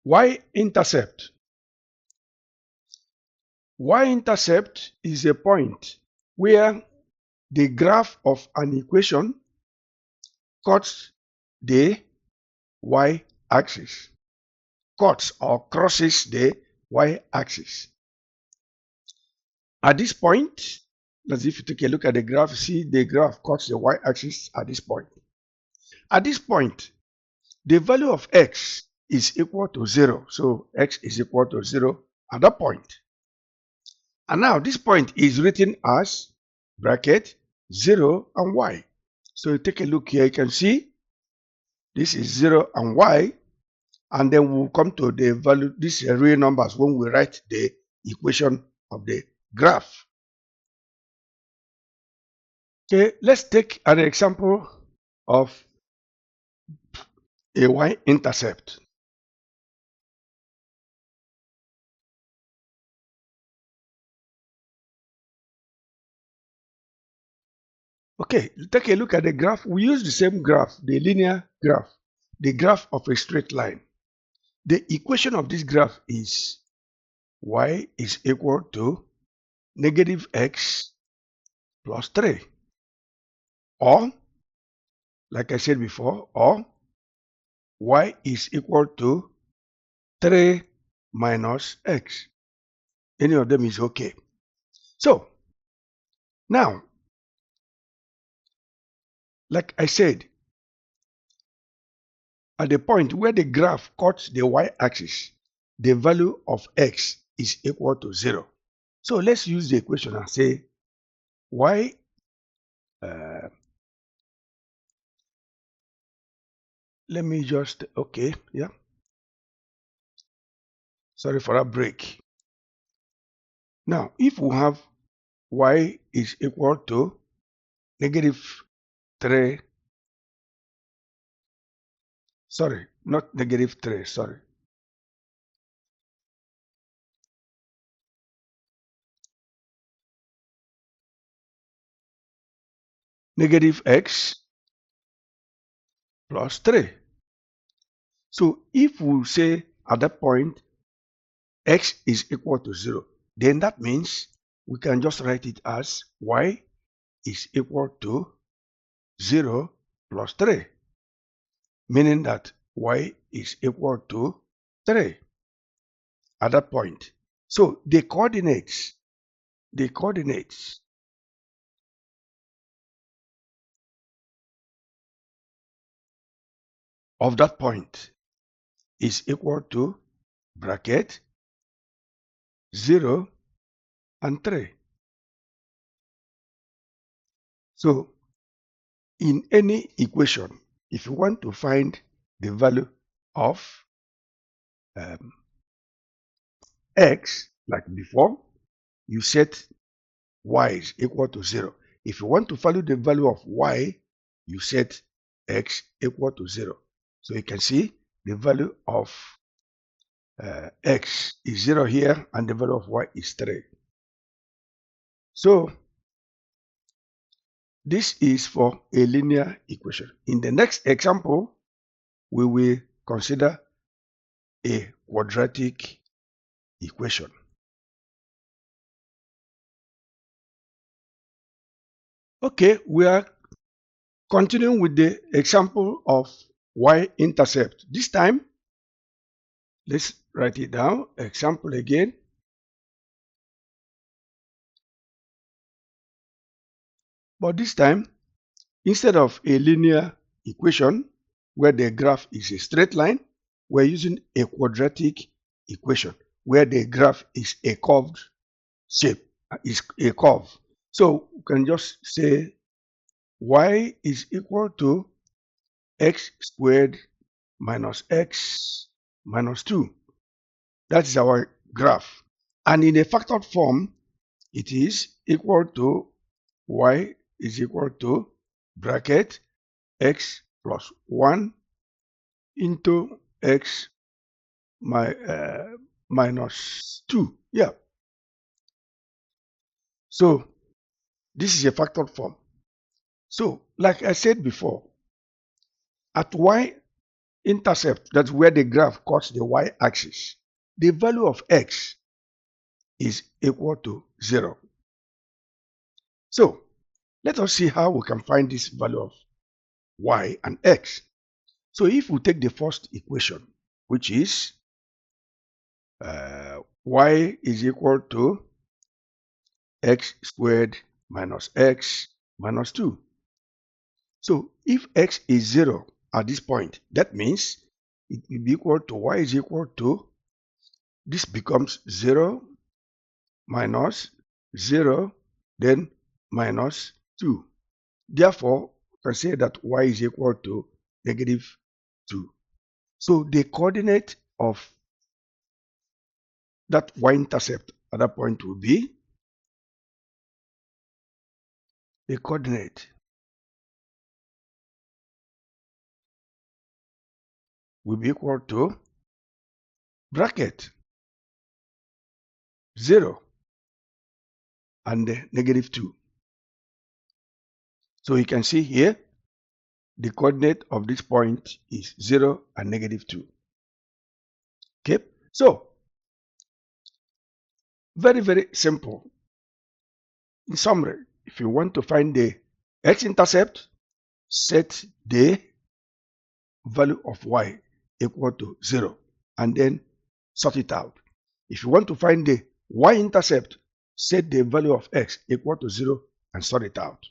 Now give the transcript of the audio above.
Y-intercept. Y-intercept is a point where the graph of an equation cuts the y-axis, cuts or crosses the y-axis. At this point, as if you take a look at the graph, see the graph cuts the y-axis at this point. At this point, the value of x is equal to 0. So x is equal to 0 at that point. And now this point is written as bracket 0 and y. So you take a look here, you can see this is 0 and y, and then we'll come to the value, these are real numbers when we write the equation of the graph. Okay, let's take an example of a y-intercept. Okay, take a look at the graph. We use the same graph, the linear graph, the graph of a straight line. The equation of this graph is y is equal to negative x plus 3. Or, like I said before, or y is equal to 3 minus x. Any of them is okay. So, now, like I said, at the point where the graph cuts the y-axis, the value of x is equal to 0. So let's use the equation and say y let me just, okay, yeah. Sorry for that break. Now, if we have y is equal to negative 3, sorry, not negative 3, sorry. Negative x plus 3. So if we say at that point x is equal to 0, then that means we can just write it as y is equal to 0 plus 3, meaning that y is equal to 3 at that point. So the coordinates of that point is equal to bracket 0 and 3. So in any equation, if you want to find the value of x, like before, you set y is equal to 0. If you want to find the value of y, you set x equal to 0. So you can see the value of x is 0 here, and the value of y is 3. So this is for a linear equation. In the next example, we will consider a quadratic equation. Okay, we are continuing with the example of y-intercept. This time, let's write it down. Example again. But this time, instead of a linear equation where the graph is a straight line, we're using a quadratic equation where the graph is a curved shape, is a curve. So we can just say y is equal to x squared minus x minus 2. That is our graph. And in a factored form, it is equal to y is equal to bracket x plus 1 into x minus 2. Yeah. So this is a factored form. So like I said before, at y y-intercept, that's where the graph cuts the y-axis, the value of x is equal to 0. So let us see how we can find this value of y and x. So if we take the first equation, which is y is equal to x squared minus x minus 2. So if x is 0 at this point, that means it will be equal to y is equal to, this becomes 0 minus 0, then minus 2. Therefore, we can say that y is equal to negative 2. So the coordinate of that y-intercept at that point will be, the coordinate will be equal to bracket 0 and negative 2. So you can see here, the coordinate of this point is 0 and negative 2. Okay, so very, very simple. In summary, if you want to find the x-intercept, set the value of y equal to 0 and then sort it out. If you want to find the y-intercept, set the value of x equal to 0 and sort it out.